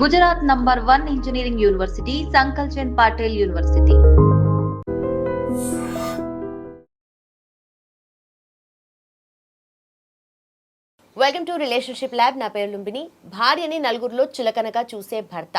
Gujarat number 1 engineering university Sankalchand Patil university. Welcome to relationship lab. నా పేరు లుంబిని. భార్యని నలుగురిలో చులకనగా చూసే భర్త.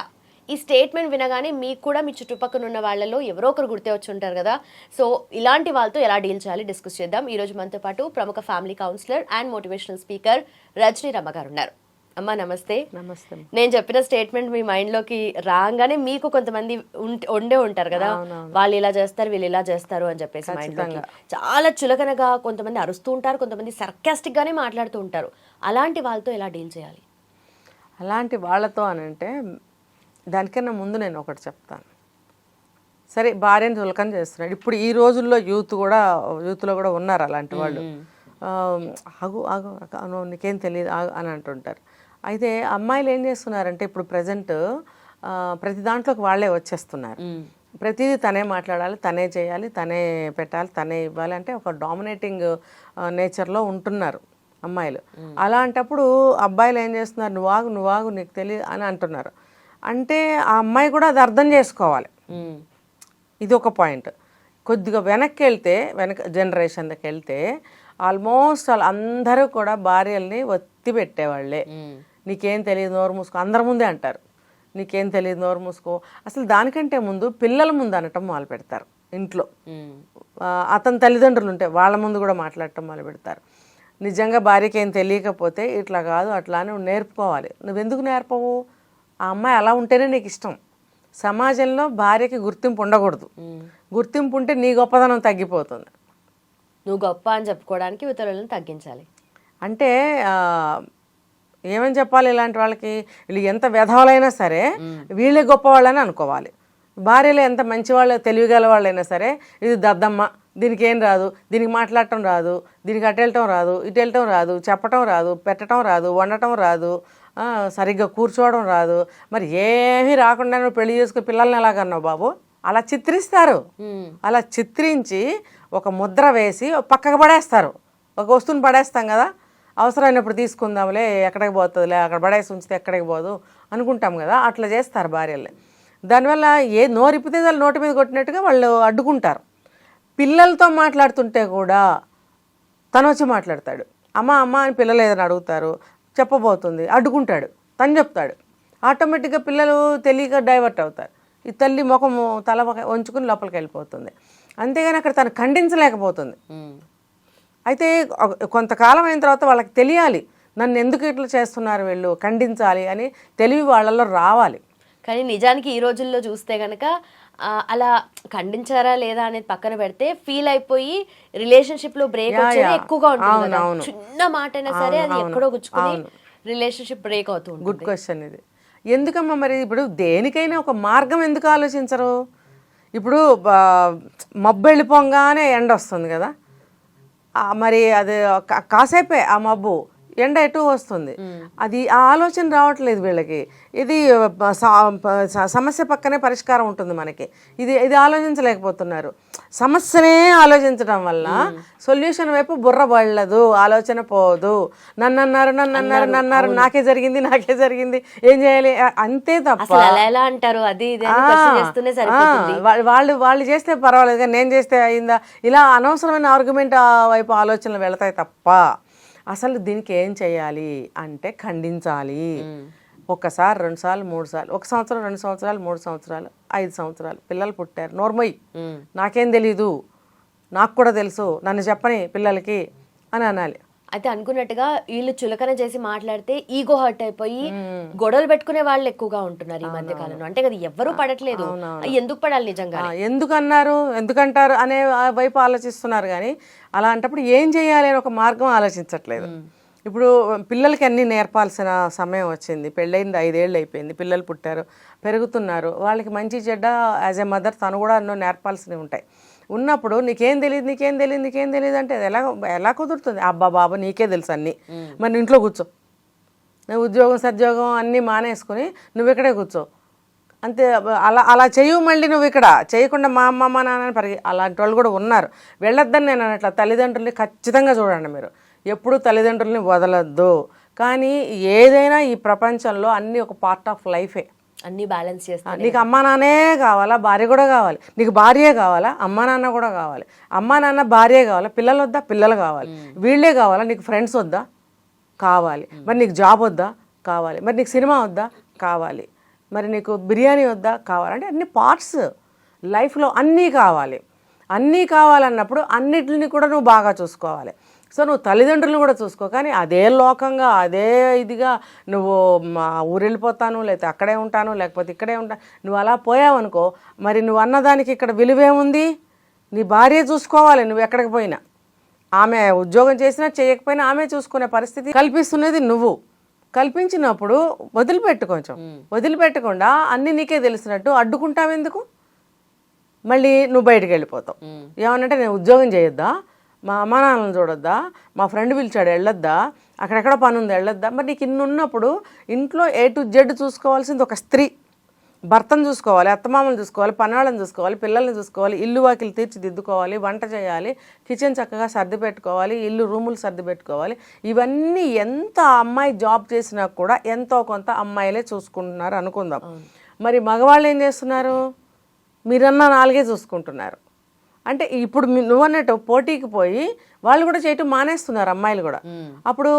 ఈ స్టేట్మెంట్ వినగానే మీకు కూడా మీ చుట్టుపక్కల ఉన్న వాళ్ళలో ఎవరో ఒకరు గుర్తే వచ్చి ఉంటారు కదా. సో ఇలాంటి వాళ్ళతో ఎలా డీల్ చేయాలి డిస్కస్ చేద్దాం. ఈ రోజు మనతో పాటు ప్రముఖ family counsellor and motivational speaker Rajani Ramma గారు ఉన్నారు. అమ్మా నమస్తే. నమస్తే. నేను చెప్పిన స్టేట్మెంట్ మీ మైండ్ లోకి రాగానే మీకు కొంతమంది ఉండే ఉంటారు కదా, వాళ్ళు ఇలా చేస్తారు వీళ్ళు ఇలా చేస్తారు అని చెప్పేసి మైండ్ లోకి చాలా చులకనగా కొంతమంది అరుస్తూ ఉంటారు, కొంతమంది సర్కాస్టిక్ గానే మాట్లాడుతూ ఉంటారు. అలాంటి వాళ్ళతో ఎలా డీల్ చేయాలి? అలాంటి వాళ్ళతో అని అంటే దానికన్నా ముందు నేను ఒకటి చెప్తాను. సరే, భార్యను చులకన చేస్తున్నాడు. ఇప్పుడు ఈ రోజుల్లో యూత్లో కూడా ఉన్నారు అలాంటి వాళ్ళు. ఆగు ఆగు నీకేం తెలియదు అని అంటుంటారు. అయితే అమ్మాయిలు ఏం చేస్తున్నారంటే ఇప్పుడు ప్రజెంట్ ప్రతి దాంట్లోకి వాళ్ళే వచ్చేస్తున్నారు. ప్రతిదీ తనే మాట్లాడాలి, తనే చేయాలి, తనే పెట్టాలి, తనే ఇవ్వాలి అంటే ఒక డామినేటింగ్ నేచర్లో ఉంటున్నారు అమ్మాయిలు. అలాంటప్పుడు అబ్బాయిలు ఏం చేస్తున్నారు, నువ్వాగు నీకు తెలియదు అని అంటున్నారు. అంటే ఆ అమ్మాయి కూడా అది అర్థం చేసుకోవాలి. ఇది ఒక పాయింట్. కొద్దిగా వెనక జనరేషన్కి వెళ్తే ఆల్మోస్ట్ అందరూ కూడా భార్యల్ని ఒత్తి పెట్టేవాళ్ళే. నీకేం తెలియదు నోరు మూసుకో, అందరి ముందే అంటారు. నీకేం తెలియదు నోరు మూసుకో. అసలు దానికంటే ముందు పిల్లల ముందు అనటం మొదలు పెడతారు. ఇంట్లో అతని తల్లిదండ్రులు ఉంటే వాళ్ళ ముందు కూడా మాట్లాడటం మొదలు పెడతారు. నిజంగా భార్యకి ఏం తెలియకపోతే ఇట్లా కాదు అట్లా అని నేర్పుకోవాలి. నువ్వెందుకు నేర్పవు? ఆ అమ్మాయి అలా ఉంటేనే నీకు ఇష్టం. సమాజంలో భార్యకి గుర్తింపు ఉండకూడదు. గుర్తింపు ఉంటే నీ గొప్పదనం తగ్గిపోతుంది. నువ్వు గొప్ప అని చెప్పుకోవడానికి ఇతరులను తగ్గించాలి. అంటే ఏమని చెప్పాలి ఇలాంటి వాళ్ళకి? వీళ్ళు ఎంత వ్యధవాళ్ళైనా సరే వీళ్ళే గొప్పవాళ్ళని అనుకోవాలి. భార్యలో ఎంత మంచివాళ్ళు తెలివిగల వాళ్ళైనా సరే ఇది దద్దమ్మ, దీనికి ఏం రాదు, దీనికి మాట్లాడటం రాదు, దీనికి అటు వెళ్ళటం రాదు, ఇటు వెళ్ళటం రాదు, చెప్పటం రాదు, పెట్టడం రాదు, వండటం రాదు, సరిగ్గా కూర్చోవడం రాదు. మరి ఏమీ రాకుండా నువ్వు పెళ్లి చేసుకుని పిల్లల్ని ఎలాగన్నావు బాబు? అలా చిత్రిస్తారు. అలా చిత్రించి ఒక ముద్ర వేసి పక్కకు పడేస్తారు. ఒక వస్తువుని పడేస్తాం కదా, అవసరమైనప్పుడు తీసుకుందాంలే, ఎక్కడికి పోతుందిలే, అక్కడ పడేసి ఉంచితే ఎక్కడికి పోదు అనుకుంటాం కదా, అట్లా చేస్తారు భార్యల్ని. దానివల్ల నోరిప్పితే వాళ్ళు నోటి మీద కొట్టినట్టుగా వాళ్ళు అడ్డుకుంటారు. పిల్లలతో మాట్లాడుతుంటే కూడా తను వచ్చి మాట్లాడతాడు. అమ్మ అని పిల్లలు ఏదైనా అడుగుతారు, చెప్పబోతుంది, అడ్డుకుంటాడు, తను చెప్తాడు. ఆటోమేటిక్గా పిల్లలు తెలియక డైవర్ట్ అవుతారు. ఈ తల్లి ముఖము తల వంచుకుని లోపలికి వెళ్ళిపోతుంది. అంతేగాని అక్కడ తను ఖండించలేకపోతుంది. అయితే కొంతకాలం అయిన తర్వాత వాళ్ళకి తెలియాలి, నన్ను ఎందుకు ఇట్లా చేస్తున్నారు వీళ్ళు, ఖండించాలి అని తెలివి వాళ్ళలో రావాలి. కానీ నిజానికి ఈ రోజుల్లో చూస్తే కనుక అలా ఖండించారా లేదా అనేది పక్కన పెడితే ఫీల్ అయిపోయి రిలేషన్షిప్ లో బ్రేక్ వచ్చేది ఎక్కువగా ఉంటుంది. చిన్న మాట అయినా సరే అది ఎక్కడో గుచ్చుకుని రిలేషన్షిప్ బ్రేక్ అవుతుంది. గుడ్ క్వశ్చన్ ఇది. ఎందుకమ్మా మరి ఇప్పుడు దేనికైనా ఒక మార్గం ఎందుకు ఆలోచించరు? ఇప్పుడు మబ్బు వెళ్ళిపోగానే ఎండ వస్తుంది కదా, మరి అది కాసేపే ఆ మబ్బు ఎండ ఎటు వస్తుంది. అది ఆ ఆలోచన రావట్లేదు వీళ్ళకి. ఇది సమస్య పక్కనే పరిష్కారం ఉంటుంది మనకి, ఇది ఆలోచించలేకపోతున్నారు. సమస్యనే ఆలోచించడం వల్ల సొల్యూషన్ వైపు బుర్ర పడలేదు, ఆలోచన పోదు. నన్ను అన్నారు, నాకే జరిగింది ఏం చేయాలి అంతే తప్ప వాళ్ళు చేస్తే పర్వాలేదు కానీ నేను చేస్తే అయిందా, ఇలా అనవసరమైన ఆర్గ్యుమెంట్ వైపు ఆలోచనలు వెళతాయి తప్ప అసలు దీనికి ఏం చేయాలి అంటే ఖండించాలి. ఒకసారి 2 సార్లు 3 సార్లు, 1 సంవత్సరం 2 సంవత్సరాలు 3 సంవత్సరాలు 5 సంవత్సరాలు పిల్లలు పుట్టారు, నోర్మోయ్ నాకేం తెలీదు, నాకు కూడా తెలుసు, నన్ను చెప్పని పిల్లలకి అని అనాలి. అయితే అనుకున్నట్టుగా వీళ్ళు చులకన చేసి మాట్లాడితే ఈగో హర్ట్ అయిపోయి గొడవలు పెట్టుకునే వాళ్ళు ఎక్కువగా ఉంటున్నారు ఈ మధ్య కాలంలో. అంటే కదా ఎవ్వరూ పడట్లేదు, ఎందుకు పడాలి, నిజంగా ఎందుకంటారు అనే వైపు ఆలోచిస్తున్నారు. కానీ అలాంటప్పుడు ఏం చేయాలి అని ఒక మార్గం ఆలోచించట్లేదు. ఇప్పుడు పిల్లలకి అన్నీ నేర్పాల్సిన సమయం వచ్చింది. పెళ్ళయింది 5 ఏళ్ళు అయిపోయింది, పిల్లలు పుట్టారు, పెరుగుతున్నారు. వాళ్ళకి మంచి చెడ్డ యాజ్ ఏ మదర్ తను కూడా ఎన్నో నేర్పాల్సినవి ఉంటాయి. ఉన్నప్పుడు నీకేం తెలియదు అంటే ఎలా కుదురుతుంది? అబ్బా బాబా నీకే తెలుసు అన్నీ, మరి ఇంట్లో కూర్చో, నువ్వు ఉద్యోగం సద్యోగం అన్నీ మానేసుకుని నువ్వు ఇక్కడే కూర్చో అంతే. అలా చేయవు. మళ్ళీ నువ్వు ఇక్కడ చేయకుండా మా అమ్మ మా నాన్న అలాంటి వాళ్ళు కూడా ఉన్నారు. వెళ్ళొద్దని నేను అన్నట్ల తల్లిదండ్రుల్ని ఖచ్చితంగా చూడండి. మీరు ఎప్పుడు తల్లిదండ్రుల్ని వదలొద్దు. కానీ ఏదైనా ఈ ప్రపంచంలో అన్నీ ఒక పార్ట్ ఆఫ్ లైఫే. అన్ని బ్యాలెన్స్ చేస్తాను. నీకు అమ్మా నాన్నే కావాలా, భార్య కూడా కావాలి. నీకు భార్యే కావాలా, అమ్మా నాన్న కూడా కావాలి. అమ్మా నాన్న భార్యే కావాలా, పిల్లలు వద్దా, పిల్లలు కావాలి. వీళ్ళే కావాలా, నీకు ఫ్రెండ్స్ వద్దా, కావాలి. మరి నీకు జాబ్ వద్దా, కావాలి. మరి నీకు సినిమా వద్దా, కావాలి. మరి నీకు బిర్యానీ వద్దా, కావాలి. అంటే అన్ని పార్ట్స్ లైఫ్లో అన్నీ కావాలి. అన్నీ కావాలన్నప్పుడు అన్నిటిని కూడా నువ్వు బాగా చూసుకోవాలి. సో నువ్వు తల్లిదండ్రులను కూడా చూసుకో, కానీ అదే లోకంగా అదే ఇదిగా నువ్వు మా ఊరు వెళ్ళిపోతాను, లేకపోతే అక్కడే ఉంటాను, లేకపోతే ఇక్కడే ఉంటాను, నువ్వు అలా పోయావనుకో, మరి నువ్వు అన్నదానికి ఇక్కడ విలువేముంది? నీ భార్య చూసుకోవాలి నువ్వు ఎక్కడికి పోయినా. ఆమె ఉద్యోగం చేసినా చేయకపోయినా ఆమె చూసుకునే పరిస్థితి కల్పిస్తున్నది నువ్వు. కల్పించినప్పుడు వదిలిపెట్టు, కొంచెం వదిలిపెట్టకుండా అన్నీ నీకే తెలిసినట్టు అడ్డుకుంటావెందుకు? మళ్ళీ నువ్వు బయటకు వెళ్ళిపోతావు. ఏమనంటే నేను ఉద్యోగం చేయొద్దా, మా అమ్మా నాన్నలను చూడొద్దా, మా ఫ్రెండ్ పిలిచాడు వెళ్ళొద్దా, అక్కడెక్కడ పని ఉంది వెళ్ళొద్దా? మరి నీకు ఇన్ని ఉన్నప్పుడు ఇంట్లో A to Z చూసుకోవాల్సింది ఒక స్త్రీ. భర్తను చూసుకోవాలి, అత్తమామలు చూసుకోవాలి, పనాళ్ళని చూసుకోవాలి, పిల్లల్ని చూసుకోవాలి, ఇల్లు వాకిలు తీర్చిదిద్దుకోవాలి, వంట చేయాలి, కిచెన్ చక్కగా సర్ది పెట్టుకోవాలి, ఇల్లు రూములు సర్ది పెట్టుకోవాలి. ఇవన్నీ ఎంత అమ్మాయి జాబ్ చేసినా కూడా ఎంతో కొంత అమ్మాయిలే చూసుకుంటున్నారు అనుకుందాం. మరి మగవాళ్ళు ఏం చేస్తున్నారు? మీరన్నా 4 చూసుకుంటున్నారు. అంటే ఇప్పుడు నువ్వు అన్నట్టు పోటీకి పోయి వాళ్ళు కూడా చేయటం మానేస్తున్నారు, అమ్మాయిలు కూడా. అప్పుడు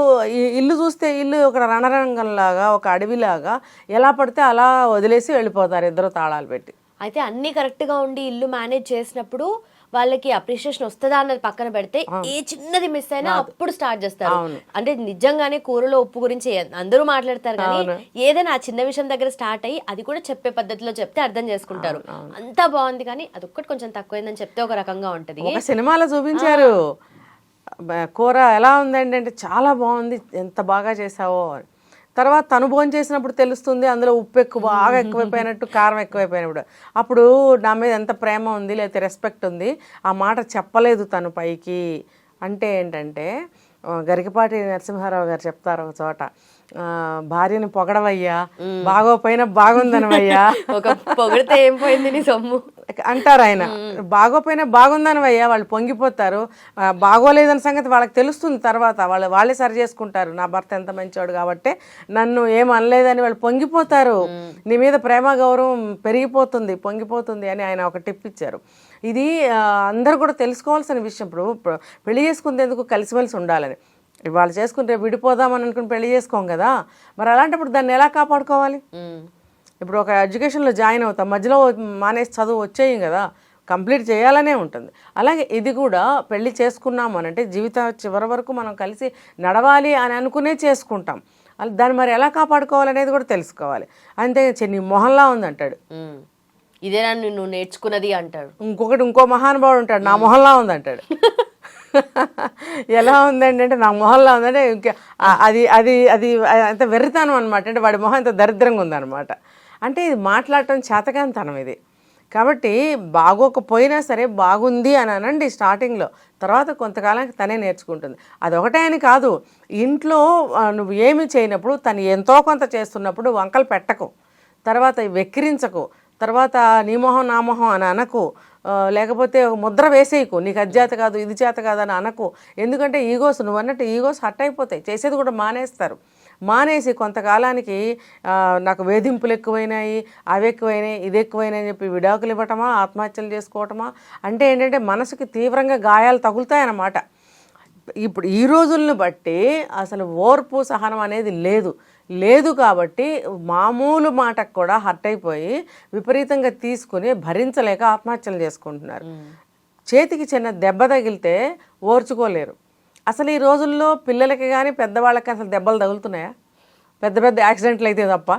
ఇల్లు చూస్తే ఇల్లు ఒక రణరంగంలాగా, ఒక అడవిలాగా ఎలా పడితే అలా వదిలేసి వెళ్ళిపోతారు ఇద్దరు తాళాలు పెట్టి. అయితే అన్ని కరెక్ట్గా ఉండి ఇల్లు మేనేజ్ చేసినప్పుడు వాళ్ళకి అప్రిషియేషన్ వస్తుందా అన్నది పక్కన పెడితే ఏ చిన్నది మిస్ అయినా అప్పుడు స్టార్ట్ చేస్తారు. అంటే నిజంగానే కూరలో ఉప్పు గురించి అందరూ మాట్లాడతారు, కానీ ఏదైనా ఆ చిన్న విషయం దగ్గర స్టార్ట్ అయ్యి అది కూడా చెప్పే పద్ధతిలో చెప్తే అర్థం చేసుకుంటారు. అంతా బాగుంది, కానీ అదొక్కటి కొంచెం తక్కువైందని చెప్తే ఒక రకంగా ఉంటది. ఒక సినిమాలో చూపించారు, కూర ఎలా ఉందండి అంటే చాలా బాగుంది, ఎంత బాగా చేసావో. తర్వాత తను భోజనం చేసినప్పుడు తెలుస్తుంది అందులో ఉప్పు బాగా ఎక్కువైపోయినట్టు, కారం ఎక్కువైపోయినప్పుడు. అప్పుడు నా మీద ఎంత ప్రేమ ఉంది, లేకపోతే రెస్పెక్ట్ ఉంది, ఆ మాట చెప్పలేదు తను పైకి. అంటే ఏంటంటే గరికపాటి నరసింహారావు గారు చెప్తారు ఒక చోట, భార్యని పొగడవయ్యా, బాగోపోయినా బాగుందనవయ్యా. ఒక పొగిడితే ఏం పోయింది నీ సొమ్ము అంటారు ఆయన. బాగోపోయినా బాగుందనవయ్యా, వాళ్ళు పొంగిపోతారు. బాగోలేదని సంగతి వాళ్ళకి తెలుస్తుంది తర్వాత, వాళ్ళే సరి చేసుకుంటారు. నా భర్త ఎంత మంచివాడు కాబట్టి నన్ను ఏం అనలేదని వాళ్ళు పొంగిపోతారు. నీ మీద ప్రేమ గౌరవం పెరిగిపోతుంది, పొంగిపోతుంది అని ఆయన ఒక టిప్ ఇచ్చారు. ఇది అందరూ కూడా తెలుసుకోవాల్సిన విషయం. ఇప్పుడు పెళ్లి చేసుకునేందుకు కలిసిమెలిసి ఉండాలని, వాళ్ళు చేసుకుంటే విడిపోదామని అనుకుని పెళ్లి చేసుకోం కదా, మరి అలాంటప్పుడు దాన్ని ఎలా కాపాడుకోవాలి? ఇప్పుడు ఒక ఎడ్యుకేషన్లో జాయిన్ అవుతాం, మధ్యలో మానేసి చదువు వచ్చేయం కదా, కంప్లీట్ చేయాలనే ఉంటుంది. అలాగే ఇది కూడా పెళ్లి చేసుకున్నాము అని అంటే జీవిత చివరి వరకు మనం కలిసి నడవాలి అని అనుకునే చేసుకుంటాం. దాన్ని మరి ఎలా కాపాడుకోవాలనేది కూడా తెలుసుకోవాలి. అంతే నీ మొహంలా ఉందంటాడు, ఇదేనా నువ్వు నేర్చుకున్నది అంటాడు. ఇంకో మహానుభావుడు ఉంటాడు, నా మొహంలా ఉందంటాడు. ఎలా ఉందండి అంటే నా మొహంలా ఉందంటే ఇంకా అది అది అది అంత వెర్రితనం అనమాట. అంటే వాడి మొహం అంత దరిద్రంగా ఉందన్నమాట. అంటే ఇది మాట్లాడటం చేతకానితనం ఇది. కాబట్టి బాగోకపోయినా సరే బాగుంది అని అనండి స్టార్టింగ్లో, తర్వాత కొంతకాలానికి తనే నేర్చుకుంటుంది. అదొకటే అని కాదు, ఇంట్లో నువ్వు ఏమి చేయనప్పుడు తను ఎంతో కొంత చేస్తున్నప్పుడు వంకలు పెట్టకు, తర్వాత వెక్కిరించకు, తర్వాత నీ మొహం నా మొహం అని అనకు, లేకపోతే ముద్ర వేసేయకు, నీకు అది చేత కాదు ఇది చేత కాదు అని అనకు. ఎందుకంటే ఈగోస్, నువ్వు అన్నట్టు ఈగోస్ హర్ట్ అయిపోతాయి, చేసేది కూడా మానేస్తారు. మానేసి కొంతకాలానికి నాకు వేధింపులు ఎక్కువైనాయి, అవి ఎక్కువైనాయి, ఇది ఎక్కువైనాయి అని చెప్పి విడాకులు ఇవ్వటమా, ఆత్మహత్యలు చేసుకోవటమా. అంటే ఏంటంటే మనసుకి తీవ్రంగా గాయాలు తగులుతాయన్నమాట. ఇప్పుడు ఈ రోజులను బట్టి అసలు ఓర్పు సహనం అనేది లేదు కాబట్టి మామూలు మాటకు కూడా హర్ట్ అయిపోయి విపరీతంగా తీసుకుని భరించలేక ఆత్మహత్యలు చేసుకుంటున్నారు. చేతికి చిన్న దెబ్బ తగిలితే ఓర్చుకోలేరు. అసలు ఈ రోజుల్లో పిల్లలకి కానీ పెద్దవాళ్ళకి అసలు దెబ్బలు తగులుతున్నాయా? పెద్ద యాక్సిడెంట్లు అయితే తప్ప.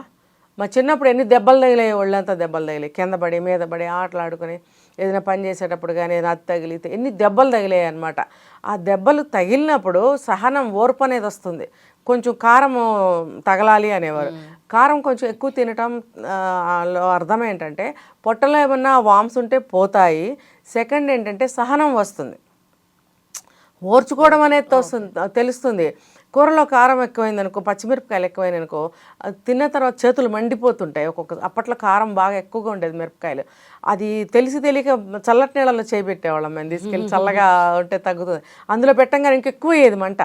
మా చిన్నప్పుడు ఎన్ని దెబ్బలు తగిలాయి, ఒళ్ళంతా దెబ్బలు తగిలాయి, కింద పడి మీద పడి ఆటలాడుకొని ఏదైనా పని చేసేటప్పుడు కానీ ఏదైనా అతి తగిలితే ఎన్ని దెబ్బలు తగిలాయి అనమాట. ఆ దెబ్బలు తగిలినప్పుడు సహనం, ఓర్పు అనేది వస్తుంది. కొంచెం కారం తగలాలి అనేవారు. కారం కొంచెం ఎక్కువ తినటం అర్థం ఏంటంటే పొట్టలో ఏమన్నా వామ్స్ ఉంటే పోతాయి. సెకండ్ ఏంటంటే సహనం వస్తుంది, ఓర్చుకోవడం అనేది తెలుస్తుంది. కూరలో కారం ఎక్కువైంది అనుకో, పచ్చిమిరపకాయలు ఎక్కువైంది అనుకో, తిన్న తర్వాత చేతులు మండిపోతుంటాయి. అప్పట్లో కారం బాగా ఎక్కువగా ఉండేది మిరపకాయలు. అది తెలియక చల్లటి నీళ్ళలో చేయబెట్టేవాళ్ళం మేము తీసుకెళ్ళి, చల్లగా ఉంటే తగ్గుతుంది. అందులో పెట్టంగానే ఇంకెక్కువ అయ్యేది మంట.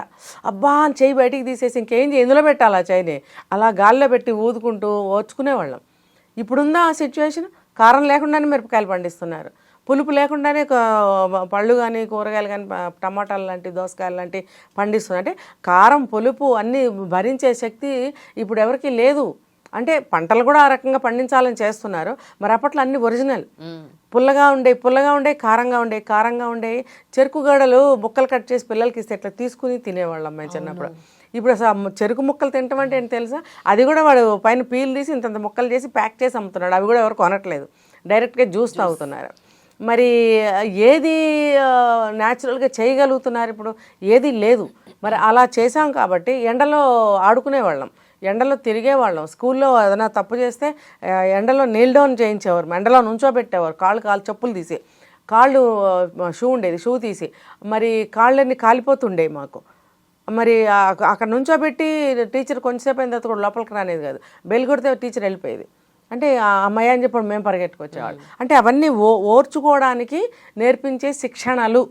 అబ్బా అని చేయి బయటికి తీసేసి ఇంకేం ఇందులో పెట్టాలి ఆ చేయిని, అలా గాలిలో పెట్టి ఊదుకుంటూ ఓర్చుకునేవాళ్ళం. ఇప్పుడుందా ఆ సిచ్యువేషన్? కారం లేకుండానే మిరపకాయలు పండిస్తున్నారు, పులుపు లేకుండానే పళ్ళు కానీ కూరగాయలు కానీ టమాటాలు లాంటి దోసకాయలు లాంటి పండిస్తున్నారు. అంటే కారం పులుపు అన్నీ భరించే శక్తి ఇప్పుడు ఎవరికి లేదు. అంటే పంటలు కూడా ఆ రకంగా పండించాలని చేస్తున్నారు. మరి అప్పట్లో అన్ని ఒరిజినల్, పుల్లగా ఉండే కారంగా ఉండే చెరుకు గడలు ముక్కలు కట్ చేసి పిల్లలకి ఇస్తే ఇట్లా తీసుకుని తినేవాళ్ళం మేము చిన్నప్పుడు. ఇప్పుడు అసలు చెరుకు ముక్కలు తింటాం అంటే ఏంటి తెలుసా? అది కూడా వాడు పైన పీల్ తీసి ఇంతంత ముక్కలు చేసి ప్యాక్ చేసి అమ్ముతున్నాడు. అవి కూడా ఎవరు కొనట్లేదు, డైరెక్ట్గా జ్యూస్ తాగుతున్నారు. మరి ఏది న్యాచురల్గా చేయగలుగుతున్నారు ఇప్పుడు? ఏది లేదు. మరి అలా చేసాం కాబట్టి ఎండలో ఆడుకునేవాళ్ళం, ఎండలో తిరిగేవాళ్ళం. స్కూల్లో ఏదైనా తప్పు చేస్తే ఎండలో నీల్ డౌన్ చేయించేవారు, ఎండలో నుంచోబెట్టేవారు. కాళ్ళు చెప్పులు తీసి, కాళ్ళు షూ ఉండేది, షూ తీసి మరి కాళ్ళన్నీ కాలిపోతుండేవి మాకు. మరి అక్కడ నుంచోబెట్టి టీచర్ కొంచెంసేపు అయిన తర్వాత కూడా లోపలికి రానేది కాదు. బెల్ కొడితే టీచర్ వెళ్ళిపోయేది. అంటే ఆ అమ్మాయి అని చెప్పి మేము పరిగెట్టుకొచ్చేవాళ్ళు. అంటే అవన్నీ ఓర్చుకోవడానికి నేర్పించే శిక్షణలు,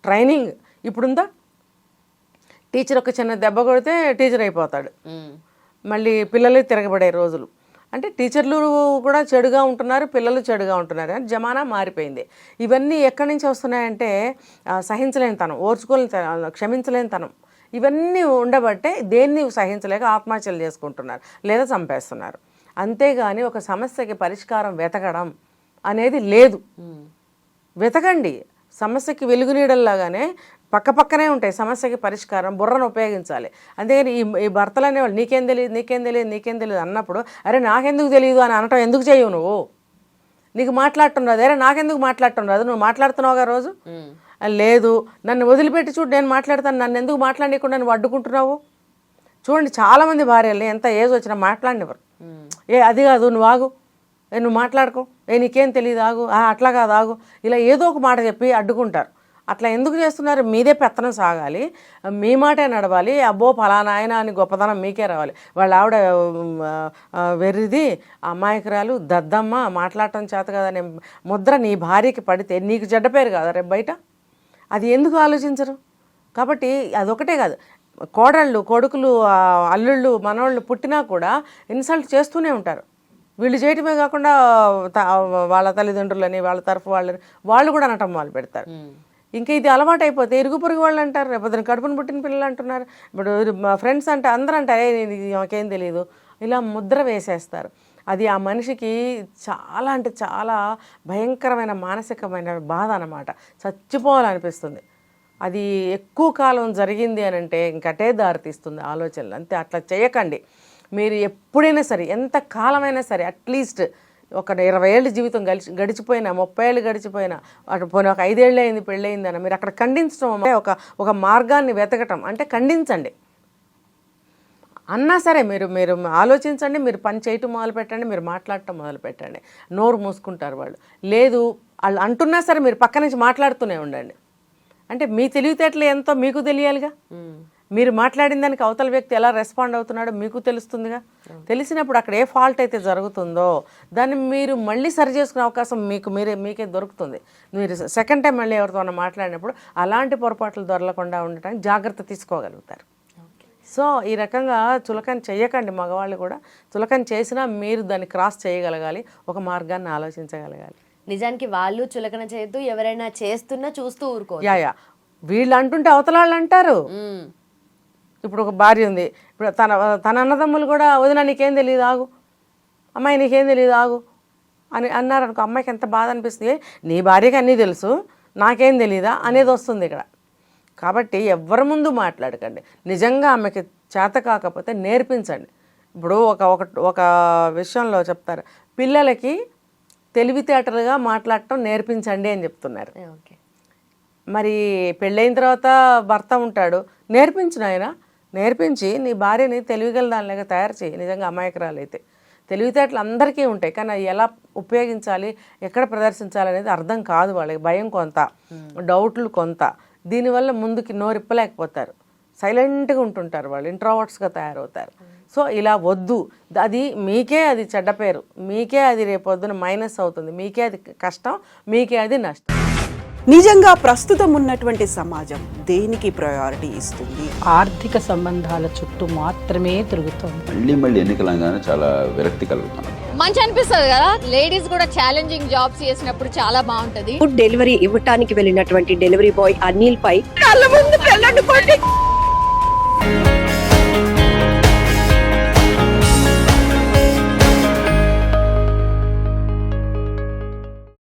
ట్రైనింగ్ ఇప్పుడుందా? టీచర్ ఒక చిన్న దెబ్బ కొడితే టీచర్ అయిపోతాడు, మళ్ళీ పిల్లలే తిరగబడే రోజులు. అంటే టీచర్లు కూడా చెడుగా ఉంటున్నారు, పిల్లలు చెడుగా ఉంటున్నారు. జమానా మారిపోయింది. ఇవన్నీ ఎక్కడి నుంచి వస్తున్నాయంటే సహించలేని తనం, ఓర్చుకోలేని, క్షమించలేని తనం, ఇవన్నీ ఉండబట్టే దేన్ని సహించలేక ఆత్మహత్యలు చేసుకుంటున్నారు లేదా చంపేస్తున్నారు. అంతేగాని ఒక సమస్యకి పరిష్కారం వెతకడం అనేది లేదు. వెతకండి, సమస్యకి వెలుగునీడల్లాగానే పక్కనే ఉంటాయి సమస్యకి పరిష్కారం. బుర్రను ఉపయోగించాలి. అంతేగాని ఈ భర్తలు అనేవాళ్ళు నీకేం తెలియదు అన్నప్పుడు అరే నాకెందుకు తెలియదు అని అనటం ఎందుకు చేయవు? నువ్వు నీకు మాట్లాడటం రాదు, అరే నాకెందుకు మాట్లాడటం రాదు, నువ్వు మాట్లాడుతున్నావుగా రోజు. లేదు నన్ను వదిలిపెట్టి చూడు నేను మాట్లాడతాను, నన్ను ఎందుకు మాట్లాడకుండా నువ్వు అడ్డుకుంటున్నావు? చూడండి చాలామంది భార్యలు ఎంత ఏజ్ వచ్చినా మాట్లాడినవారు. అది కాదు నువ్వు ఆగు, నువ్వు మాట్లాడుకో, నీకేం తెలియదు ఆగు, అట్లా కాదు ఆగు, ఇలా ఏదో ఒక మాట చెప్పి అడ్డుకుంటారు. అట్లా ఎందుకు చేస్తున్నారు? మీదే పెత్తనం సాగాలి, మీ మాటే నడవాలి. అబ్బో ఫలానా ఆయన అని గొప్పతనం మీకే రావాలి. వాళ్ళ ఆవిడ వెర్రిది, అమాయకురాలు, దద్దమ్మ, మాట్లాడటం చేత కదనే ముద్ర నీ భార్యకి పడితే నీకు చెడ్డ పేరు కదా రేపు బయట. అది ఎందుకు ఆలోచించరు? కాబట్టి అదొకటే కాదు, కోడళ్ళు, కొడుకులు, అల్లుళ్ళు, మనవాళ్ళు పుట్టినా కూడా ఇన్సల్ట్ చేస్తూనే ఉంటారు. వీళ్ళు చేయటమే కాకుండా వాళ్ళ తల్లిదండ్రులని, వాళ్ళ తరఫు వాళ్ళు కూడా అనటం మొదలు పెడతారు. ఇంకా ఇది అలవాటు అయిపోతే ఇరుగు పొరుగు వాళ్ళు అంటారు, రేపు కడుపును పుట్టిన పిల్లలు అంటున్నారు, ఇప్పుడు ఫ్రెండ్స్ అంటే అందరూ అంటారు మాకేం తెలియదు, ఇలా ముద్ర వేసేస్తారు. అది ఆ మనిషికి చాలా అంటే చాలా భయంకరమైన మానసికమైన బాధ అన్నమాట. చచ్చిపోవాలనిపిస్తుంది. అది ఎక్కువ కాలం జరిగింది అని అంటే ఇంకటే దారితీస్తుంది ఆలోచనలు. అంతే, అట్లా చేయకండి. మీరు ఎప్పుడైనా సరే, ఎంత కాలమైనా సరే, అట్లీస్ట్ ఒక 20 ఏళ్ళ జీవితం గడిచిపోయినా, 30 ఏళ్ళు గడిచిపోయినా, అటు పోనీ ఒక 5 ఏళ్ళు అయింది పెళ్ళయిందని మీరు అక్కడ ఖండించడం అంటే ఒక మార్గాన్ని వెతకటం అంటే ఖండించండి అన్నా సరే. మీరు ఆలోచించండి, మీరు పని చేయటం మొదలు పెట్టండి, మీరు మాట్లాడటం మొదలు పెట్టండి. నోరు మూసుకుంటారు వాళ్ళు. లేదు వాళ్ళు అంటున్నా సరే మీరు పక్క నుంచి మాట్లాడుతూనే ఉండండి. అంటే మీ తెలివితేటలు ఎంతో మీకు తెలియాలిగా. మీరు మాట్లాడిన దానికి అవతల వ్యక్తి ఎలా రెస్పాండ్ అవుతున్నాడో మీకు తెలుస్తుందిగా. తెలిసినప్పుడు అక్కడ ఏ ఫాల్ట్ అయితే జరుగుతుందో దాన్ని మీరు మళ్ళీ సరి చేసుకునే అవకాశం మీకే దొరుకుతుంది. మీరు సెకండ్ టైం మళ్ళీ ఎవరితో మాట్లాడినప్పుడు అలాంటి పొరపాట్లు దొరలకుండా ఉండటానికి జాగ్రత్త తీసుకోగలుగుతారు. సో ఈ రకంగా చులకన చేయకండి. మగవాళ్ళు కూడా చులకన చేసినా మీరు దాన్ని క్రాస్ చేయగలగాలి, ఒక మార్గాన్ని ఆలోచించగలగాలి. నిజానికి వాళ్ళు చులకన చేయొద్దు, ఎవరైనా చేస్తున్నా చూస్తూ ఊరుకో. వీళ్ళు అంటుంటే అవతల వాళ్ళు అంటారు. ఇప్పుడు ఒక భార్య ఉంది, ఇప్పుడు తన అన్నదమ్ములు కూడా వదిన నీకేం తెలియదు ఆగు, అమ్మాయి నీకేం తెలియదు ఆగు అని అన్నారు అనుకో, అమ్మాయికి ఎంత బాధ అనిపిస్తుంది. నీ భార్యకి అన్నీ తెలుసు, నాకేం తెలియదా అనేది వస్తుంది ఇక్కడ. కాబట్టి ఎవరి ముందు మాట్లాడకండి. నిజంగా ఆమెకి చేత కాకపోతే నేర్పించండి. ఇప్పుడు ఒక విషయంలో చెప్తారు, పిల్లలకి తెలివితేటలుగా మాట్లాడటం నేర్పించండి అని చెప్తున్నారు. మరి పెళ్ళైన తర్వాత భర్త ఉంటాడు, నేర్పించిన ఆయన నేర్పించి నీ భార్యని తెలివిగల దానిలాగా తయారు చేయి. నిజంగా అమాయకురాలు అయితే తెలివితేటలు అందరికీ ఉంటాయి, కానీ అవి ఎలా ఉపయోగించాలి, ఎక్కడ ప్రదర్శించాలి అనేది అర్థం కాదు వాళ్ళకి. భయం కొంత, డౌట్లు కొంత, దీనివల్ల ముందుకి నోరిప్పలేకపోతారు. సైలెంట్గా ఉంటుంటారు, వాళ్ళు ఇంట్రోవర్ట్స్గా తయారవుతారు. సో ఇలా వద్దు, అది మీకే అది చెడ్డ పేరు, మీకే అది రేపొద్దున మైనస్ అవుతుంది, మీకే అది కష్టం, మీకే అది నష్టం. నిజంగా ప్రస్తుతం ఉన్నటువంటి సమాజం దేనికి ప్రయారిటీ ఇస్తుంది? ఆర్థిక సంబంధాల చుట్టూ మాత్రమే తిరుగుతోంది. మళ్ళీ ఎన్నికలంగానే చాలా విరక్తి కలుగుతున్నాం. మంచి అనిపిస్తుంది కదా, లేడీస్ కూడా ఛాలెంజింగ్ జాబ్స్ చేసినప్పుడు చాలా బాగుంటది. ఫుడ్ డెలివరీ ఇవ్వటానికి వెళ్ళినటువంటి డెలివరీ బాయ్ అనిల్ పై కళ్ళ ముందు